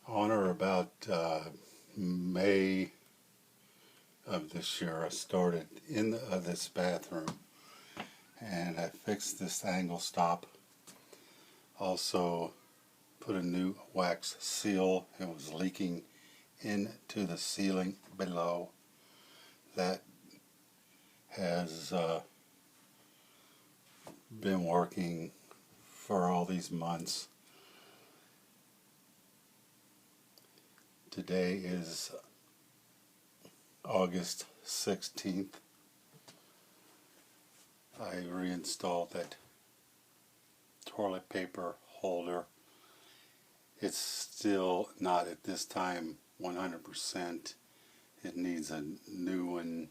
On or about May of this year, I started in this bathroom, and I fixed this angle stop. Also put a new wax seal. It was leaking into the ceiling below. That has been working for all these months. Today is August 16th. I reinstalled that toilet paper holder. It's still not at this time 100%. It needs a new one,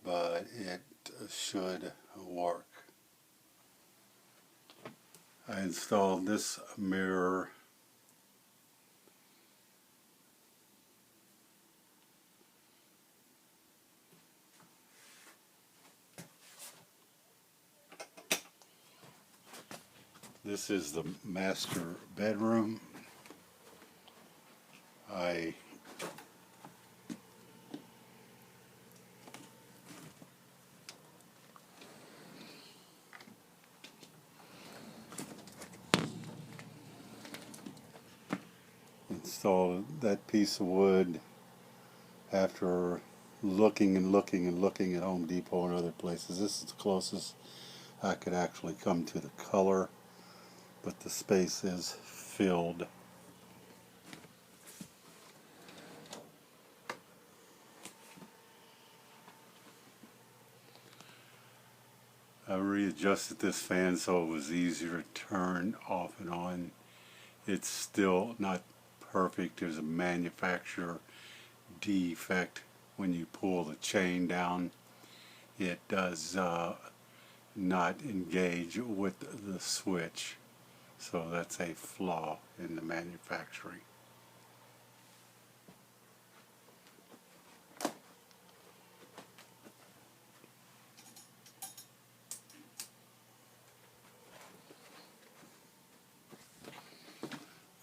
but it should work. I installed this mirror. This is the master bedroom. I installed that piece of wood after looking and looking and looking at Home Depot and other places. This is the closest I could actually come to the color, but the space is filled. I readjusted this fan so it was easier to turn off and on. It's still not perfect. There's a manufacturer defect when you pull the chain down. It does not engage with the switch, so that's a flaw in the manufacturing.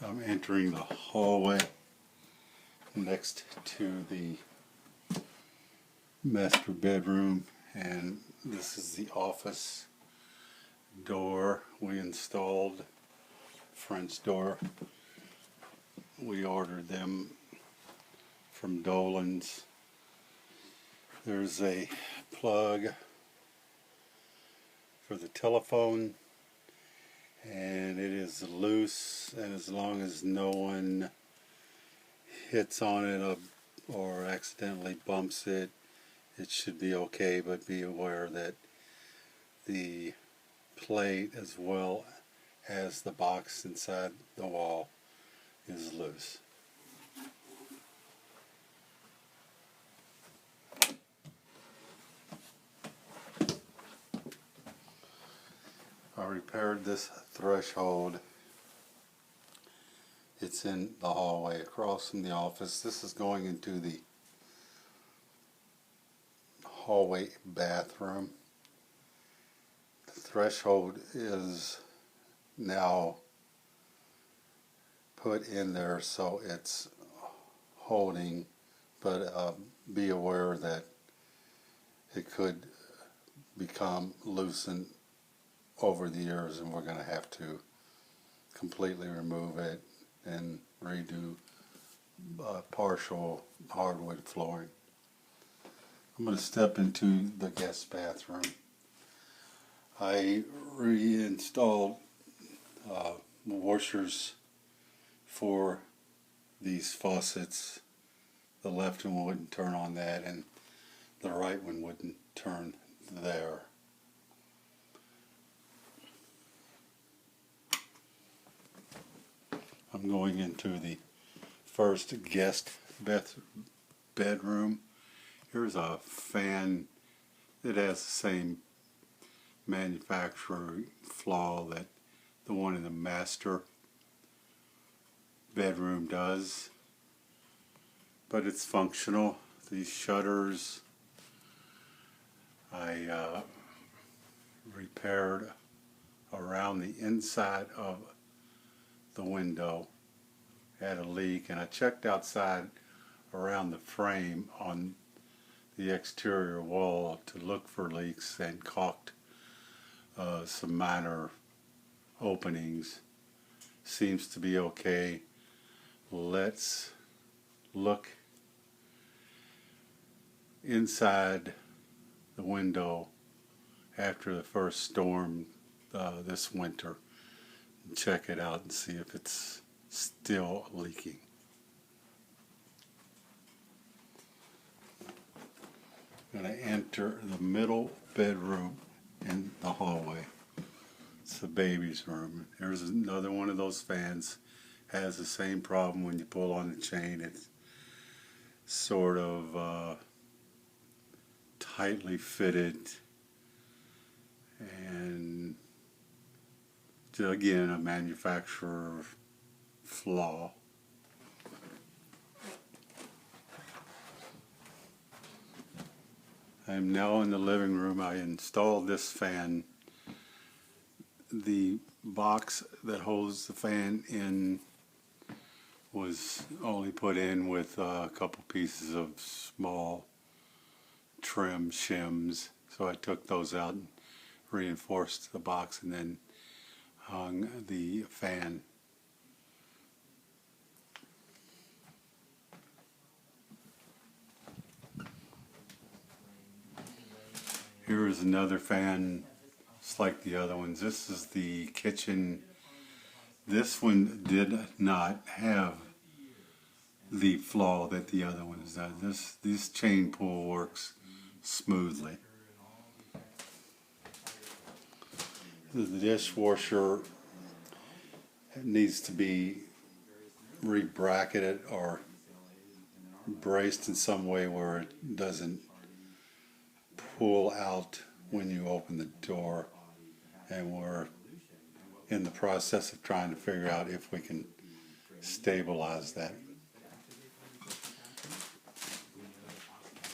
I'm entering the hallway next to the master bedroom, and this is the office door we installed. French door. We ordered them from Dolan's. There's a plug for the telephone, and it is loose, and as long as no one hits on it or accidentally bumps it, it should be okay. But be aware that the plate as well as the box inside the wall is loose. I repaired this threshold. It's in the hallway across from the office. This is going into the hallway bathroom. The threshold is now put in there so it's holding, but be aware that it could become loosened over the years, and we're going to have to completely remove it and redo partial hardwood flooring. I'm going to step into the guest bathroom. I reinstalled washers for these faucets. The left one wouldn't turn on that, and the right one wouldn't turn there. I'm going into the first guest bedroom. Here's a fan that has the same manufacturer flaw that the one in the master bedroom does, but it's functional. These shutters I repaired around the inside of the window, had a leak, and I checked outside around the frame on the exterior wall to look for leaks and caulked some minor openings. Seems to be okay. Let's look inside the window after the first storm this winter and check it out and see if it's still leaking. I'm going to enter the middle bedroom in the hallway. It's the baby's room. There's another one of those fans. Has the same problem when you pull on the chain. It's sort of tightly fitted, and again a manufacturer flaw. I'm now in the living room. I installed this fan. The box that holds the fan in was only put in with a couple pieces of small trim shims, so I took those out and reinforced the box and then hung the fan. Here is another fan. It's like the other ones. This is the kitchen. This one did not have the flaw that the other ones did. This chain pull works smoothly. The dishwasher needs to be re-bracketed or braced in some way where it doesn't pull out when you open the door, and we're in the process of trying to figure out if we can stabilize that.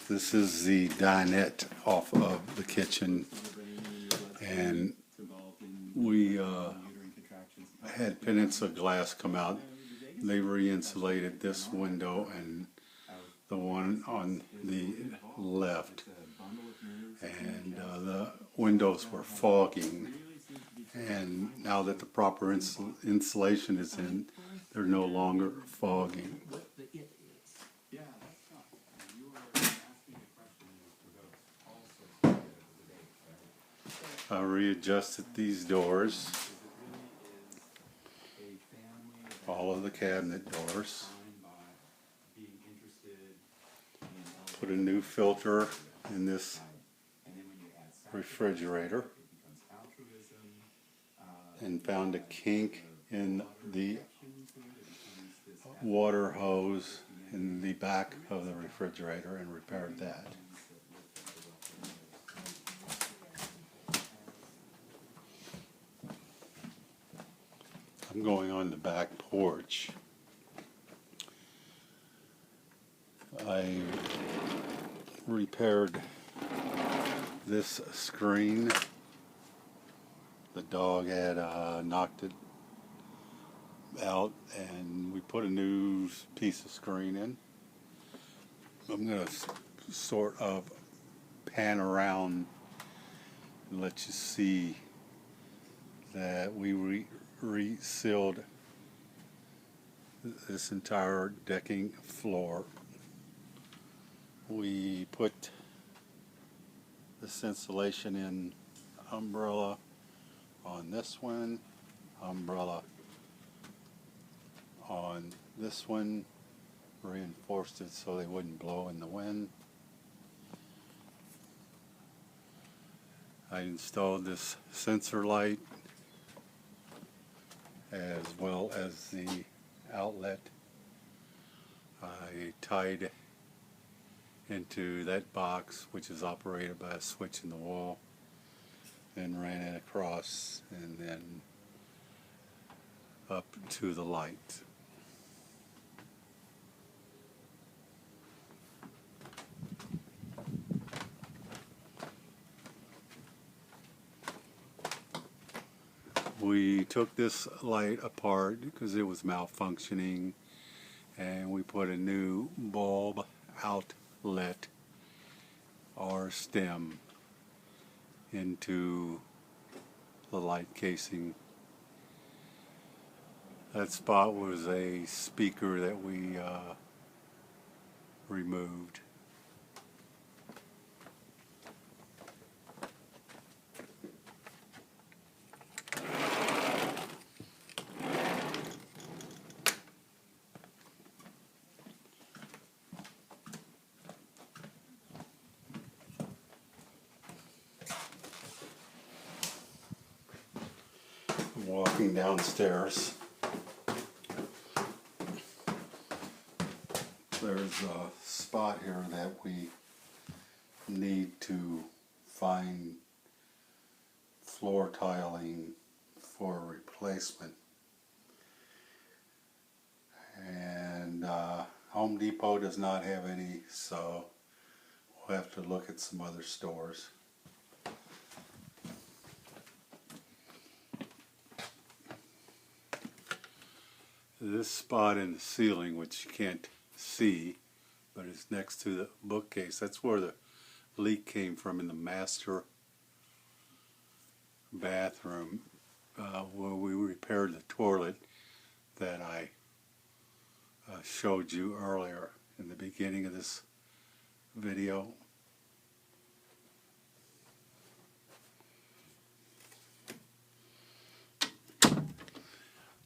This is the dinette off of the kitchen, and we had Peninsula glass come out. They re-insulated this window and the one on the left, and the windows were fogging, and now that the proper insulation is in, they're no longer fogging. I readjusted these doors, all of the cabinet doors, put a new filter in this refrigerator, and found a kink in the water hose in the back of the refrigerator and repaired that. I'm going on the back porch. I repaired this screen. The dog had knocked it out, and we put a new piece of screen in. I'm going to sort of pan around and let you see that we resealed this entire decking floor. We put this insulation in, umbrella on this one, umbrella on this one, reinforced it so they wouldn't blow in the wind. I installed this sensor light as well as the outlet. I tied into that box, which is operated by a switch in the wall, and ran it across and then up to the light. We took this light apart because it was malfunctioning, and we put a new bulb outlet or stem into the light casing. That spot was a speaker that we removed. Walking downstairs, there's a spot here that we need to find floor tiling for replacement, and Home Depot does not have any, so we'll have to look at some other stores. This spot in the ceiling, which you can't see, but it's next to the bookcase, that's where the leak came from in the master bathroom, where we repaired the toilet that I showed you earlier in the beginning of this video.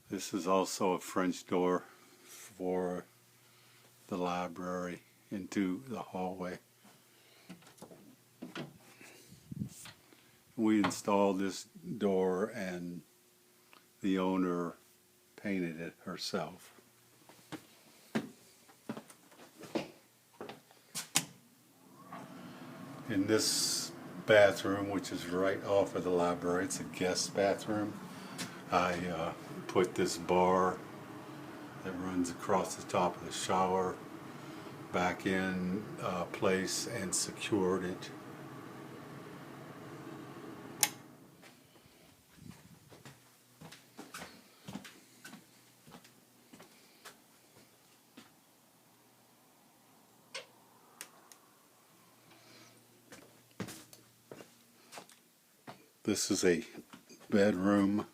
This is also a French door for the library into the hallway. We installed this door and the owner painted it herself. In this bathroom, which is right off of the library, it's a guest bathroom, I put this bar that runs across the top of the shower back in place and secured it. This is a bedroom.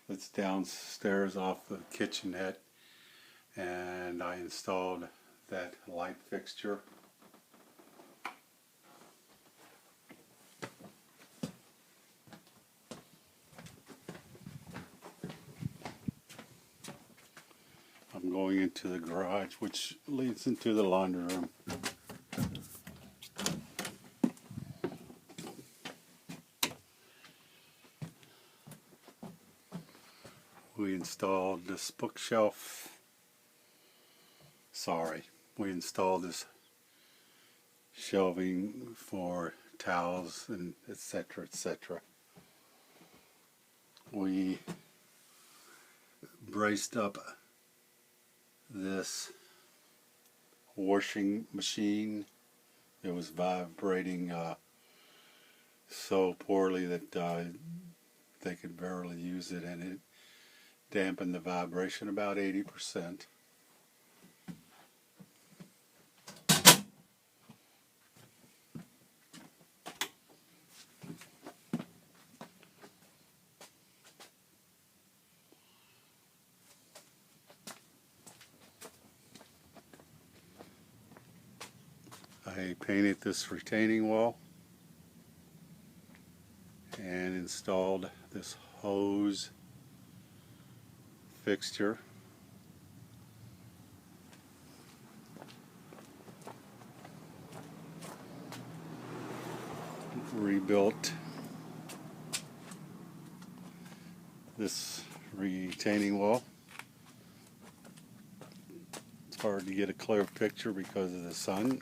It's downstairs off the kitchenette, and I installed that light fixture. I'm going into the garage, which leads into the laundry room. We installed this bookshelf. We installed this shelving for towels and etc., etc. We braced up this washing machine. It was vibrating so poorly that they could barely use it, and it dampened the vibration about 80%. I painted this retaining wall and installed this hose fixture. Rebuilt this retaining wall. It's hard to get a clear picture because of the sun.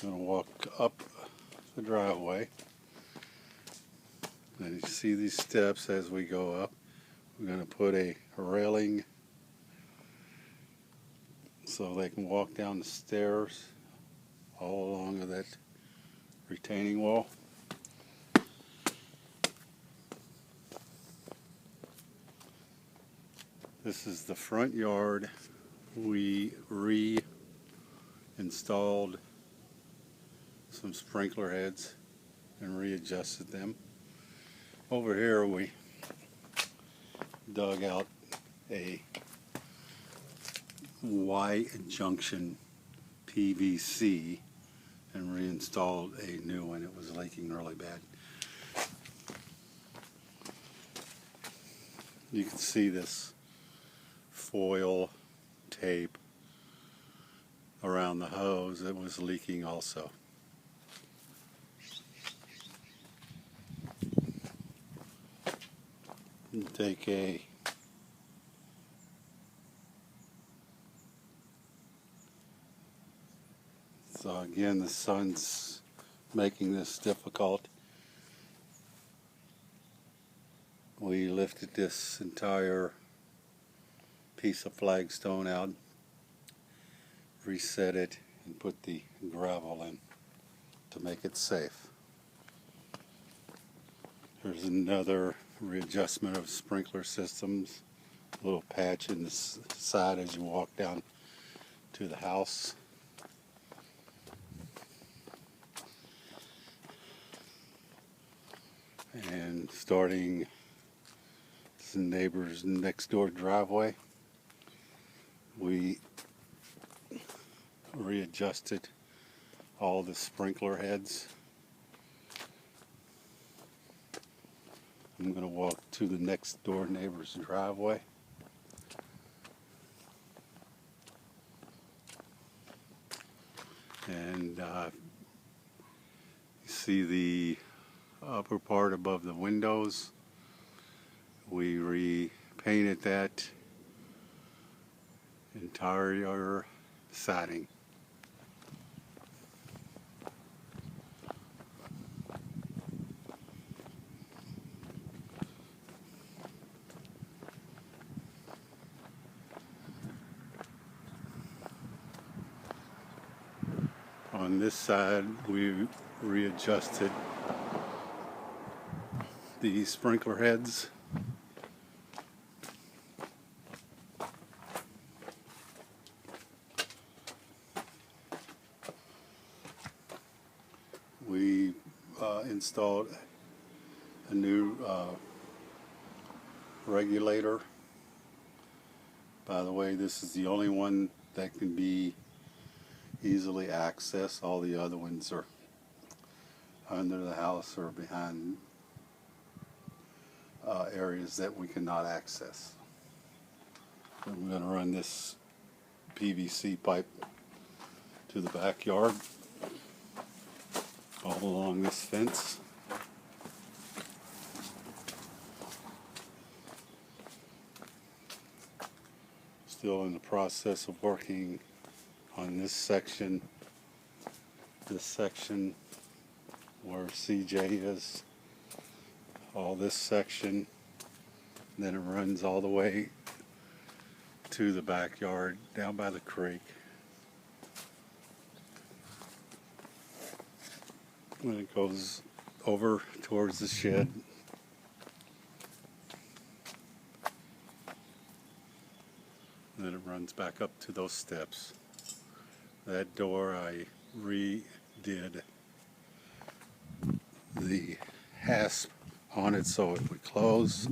I'm going to walk up the driveway, and you see these steps as we go up. We're going to put a railing so they can walk down the stairs all along of that retaining wall. This is the front yard. We reinstalled some sprinkler heads and readjusted them. Over here we dug out a Y junction PVC and reinstalled a new one. It was leaking really bad. You can see this foil tape around the hose. It was leaking also. Take a So again, the sun's making this difficult. We lifted this entire piece of flagstone out, reset it, and put the gravel in to make it safe. Here's another readjustment of sprinkler systems. A little patch in the side as you walk down to the house. And starting the neighbor's next door driveway, we readjusted all the sprinkler heads. I'm going to walk to the next door neighbor's driveway. And you see the upper part above the windows. We repainted that entire siding. On this side, we readjusted the sprinkler heads. We installed a new regulator. By the way, this is the only one that can be easily accessed. All the other ones are under the house or behind areas that we cannot access. I'm going to run this PVC pipe to the backyard all along this fence. Still in the process of working on this section where CJ is, all this section, and then it runs all the way to the backyard down by the creek. And it goes over towards the shed. And then it runs back up to those steps. That door I redid the hasp on it so it would close.